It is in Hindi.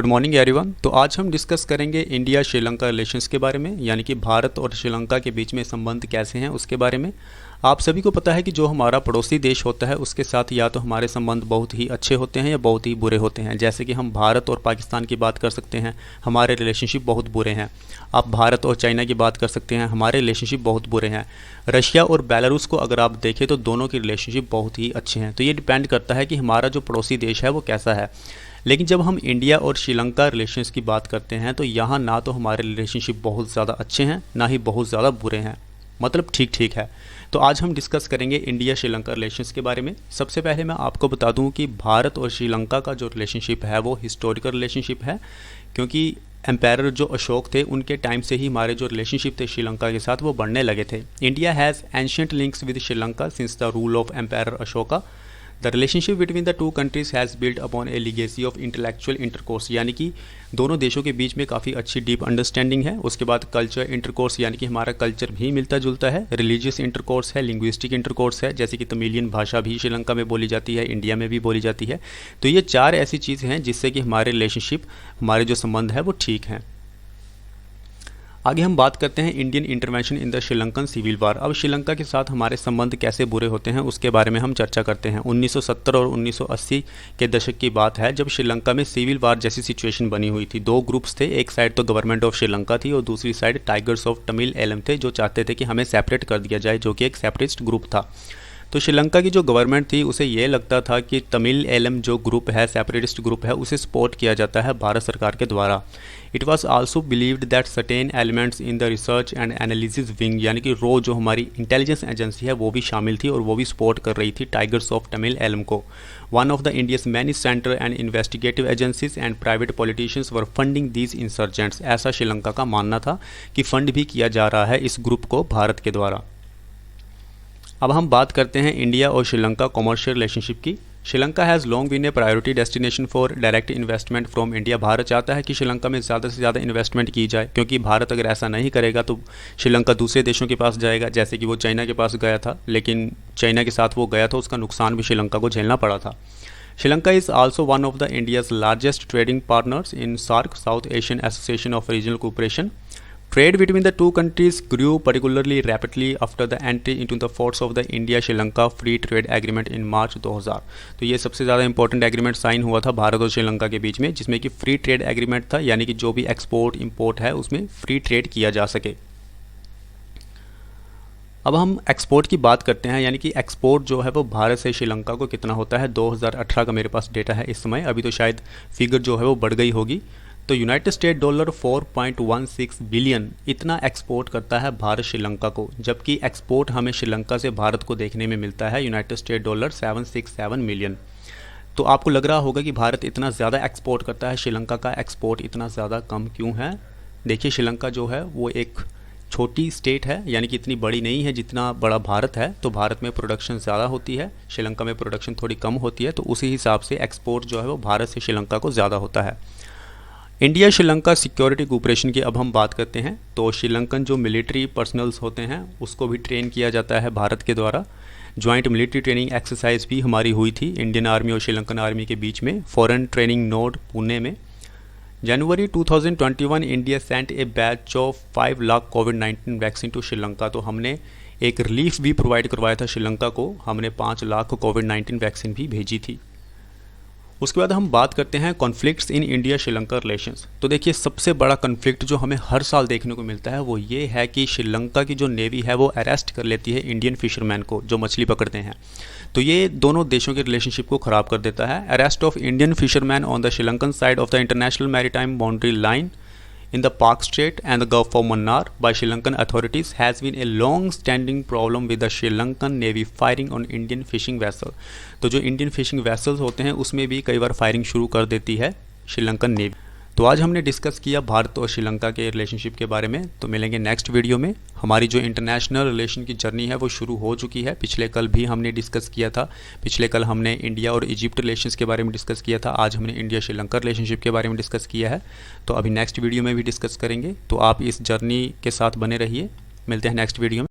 Good morning everyone. तो आज हम डिस्कस करेंगे इंडिया श्रीलंका रिलेशंस के बारे में, यानी कि भारत और श्रीलंका के बीच में संबंध कैसे हैं उसके बारे में। आप सभी को पता है कि जो हमारा पड़ोसी देश होता है उसके साथ या तो हमारे संबंध बहुत ही अच्छे होते हैं या बहुत ही बुरे होते हैं। जैसे कि हम भारत और पाकिस्तान की बात कर सकते हैं, हमारे रिलेशनशिप बहुत बुरे हैं। आप भारत और चाइना की बात कर सकते हैं, हमारे रिलेशनशिप बहुत बुरे हैं। रशिया और बेलारूस को अगर आप देखें तो दोनों की रिलेशनशिप बहुत ही अच्छे हैं। तो ये डिपेंड करता है कि हमारा जो पड़ोसी देश है वो कैसा है। लेकिन जब हम इंडिया और श्रीलंका रिलेशंस की बात करते हैं तो यहाँ ना तो हमारे रिलेशनशिप बहुत ज़्यादा अच्छे हैं, ना ही बहुत ज़्यादा बुरे हैं, मतलब ठीक ठीक है। तो आज हम डिस्कस करेंगे इंडिया श्रीलंका रिलेशंस के बारे में। सबसे पहले मैं आपको बता दूं कि भारत और श्रीलंका का जो रिलेशनशिप है वो हिस्टोरिकल रिलेशनशिप है, क्योंकि एम्पायर जो अशोक थे उनके टाइम से ही हमारे जो रिलेशनशिप थे श्रीलंका के साथ वो बढ़ने लगे थे। India has ancient links with Sri Lanka since the rule of empire Ashoka. The relationship between the two countries has built upon a legacy of intellectual intercourse, यानी कि दोनों देशों के बीच में काफ़ी अच्छी डीप अंडरस्टैंडिंग है। उसके बाद कल्चर इंटरकोर्स, यानी कि हमारा कल्चर भी मिलता जुलता है। रिलीजियस इंटरकोर्स है, लिंग्विस्टिक इंटरकोर्स है, जैसे कि तमिलियन भाषा भी श्रीलंका में बोली जाती है, इंडिया में भी बोली जाती है। तो ये चार ऐसी चीज़ हैं जिससे कि हमारे रिलेशनशिप, हमारे जो संबंध है वो ठीक हैं। आगे हम बात करते हैं Indian intervention in the Sri Lankan civil war. अब श्रीलंका के साथ हमारे संबंध कैसे बुरे होते हैं उसके बारे में हम चर्चा करते हैं। 1970 और 1980 के दशक की बात है जब श्रीलंका में सिविल वार जैसी सिचुएशन बनी हुई थी। दो ग्रुप्स थे, एक साइड तो गवर्नमेंट ऑफ श्रीलंका थी और दूसरी side tigers of Tamil Eelam थे, जो चाहते थे कि हमें सेपरेट कर दिया जाए, जो कि एक सेपरेटिस्ट ग्रुप था। तो श्रीलंका की जो गवर्नमेंट थी उसे ये लगता था कि तमिल एलम जो ग्रुप है, सेपरेटिस्ट ग्रुप है, उसे सपोर्ट किया जाता है भारत सरकार के द्वारा। It was also believed that certain elements in the research and analysis wing, यानी कि रो जो हमारी इंटेलिजेंस एजेंसी है वो भी शामिल थी और वो भी सपोर्ट कर रही थी टाइगर्स ऑफ तमिल एलम को। One of the India's many centre and investigative agencies and private politicians were funding these insurgents. ऐसा श्रीलंका का मानना था कि फंड भी किया जा रहा है इस ग्रुप को भारत के द्वारा। अब हम बात करते हैं इंडिया और श्रीलंका कॉमर्शियल रिलेशनशिप की। Sri Lanka has long been a priority destination for direct investment from India. Bharat चाहता है कि श्रीलंका में ज़्यादा से ज़्यादा इन्वेस्टमेंट की जाए, क्योंकि भारत अगर ऐसा नहीं करेगा तो श्रीलंका दूसरे देशों के पास जाएगा, जैसे कि वो चाइना के पास गया था। लेकिन चाइना के साथ वो गया था, उसका नुकसान भी श्रीलंका को झेलना पड़ा था। Sri Lanka is also one of the India's largest trading partners in SAARC, South Asian Association of Regional Cooperation. Trade between the two countries grew particularly rapidly after the entry into the force of the India-Sri-Lanka Free Trade Agreement in March 2000। तो ये सबसे ज़्यादा इंपॉर्टेंट एग्रीमेंट साइन हुआ था भारत और श्रीलंका के बीच में, जिसमें कि फ्री ट्रेड एग्रीमेंट था, यानी कि जो भी एक्सपोर्ट इंपोर्ट है उसमें फ्री ट्रेड किया जा सके। अब हम एक्सपोर्ट की बात करते हैं, यानी कि एक्सपोर्ट जो है वो भारत से श्रीलंका को कितना होता है। 2018 का मेरे पास डेटा है इस समय, अभी तो शायद फिगर जो है वो बढ़ गई होगी। तो यूनाइटेड स्टेट डॉलर 4.16 बिलियन इतना एक्सपोर्ट करता है भारत श्रीलंका को, जबकि एक्सपोर्ट हमें श्रीलंका से भारत को देखने में मिलता है यूनाइटेड स्टेट डॉलर 767 मिलियन। तो आपको लग रहा होगा कि भारत इतना ज़्यादा एक्सपोर्ट करता है, श्रीलंका का एक्सपोर्ट इतना ज़्यादा कम क्यों है। देखिए, श्रीलंका जो है वो एक छोटी स्टेट है, यानी कि इतनी बड़ी नहीं है जितना बड़ा भारत है। तो भारत में प्रोडक्शन ज़्यादा होती है, श्रीलंका में प्रोडक्शन थोड़ी कम होती है, तो उसी हिसाब से एक्सपोर्ट जो है वो भारत से श्रीलंका को ज़्यादा होता है। इंडिया श्रीलंका सिक्योरिटी कोऑपरेशन की अब हम बात करते हैं। तो श्रीलंकन जो मिलिट्री पर्सनल्स होते हैं उसको भी ट्रेन किया जाता है भारत के द्वारा। ज्वाइंट मिलिट्री ट्रेनिंग एक्सरसाइज भी हमारी हुई थी इंडियन आर्मी और श्रीलंकन आर्मी के बीच में, फॉरेन ट्रेनिंग नोड पुणे में। January 2021 India sent a batch of 5 lakh कोविड-19 वैक्सीन टू श्रीलंका। तो हमने एक रिलीफ भी प्रोवाइड करवाया था श्रीलंका को, हमने 5 लाख कोविड-19 वैक्सीन भी भेजी थी। उसके बाद हम बात करते हैं conflicts in India Sri Lanka relations. तो देखिए, सबसे बड़ा कॉन्फ्लिक्ट जो हमें हर साल देखने को मिलता है वो ये है कि श्रीलंका की जो नेवी है वो अरेस्ट कर लेती है इंडियन फिशरमैन को, जो मछली पकड़ते हैं। तो ये दोनों देशों के रिलेशनशिप को ख़राब कर देता है। Arrest of Indian fisherman on the Sri Lankan side of the international maritime boundary line in the Pak Strait and the Gulf of Mannar by Sri Lankan authorities has been a long-standing problem with the Sri Lankan Navy firing on Indian fishing vessel। तो जो इंडियन फिशिंग वेसल्स होते हैं उसमें भी कई बार फायरिंग शुरू कर देती है श्रीलंकन नेवी। तो आज हमने डिस्कस किया भारत और श्रीलंका के रिलेशनशिप के बारे में। तो मिलेंगे नेक्स्ट वीडियो में। हमारी जो इंटरनेशनल रिलेशन की जर्नी है वो शुरू हो चुकी है। पिछले कल भी हमने डिस्कस किया था, पिछले कल हमने इंडिया और इजिप्ट रिलेशंस के बारे में डिस्कस किया था। आज हमने इंडिया श्रीलंका रिलेशनशिप के बारे में डिस्कस किया है। तो अभी नेक्स्ट वीडियो में भी डिस्कस करेंगे। तो आप इस जर्नी के साथ बने रहिए। मिलते हैं नेक्स्ट वीडियो में।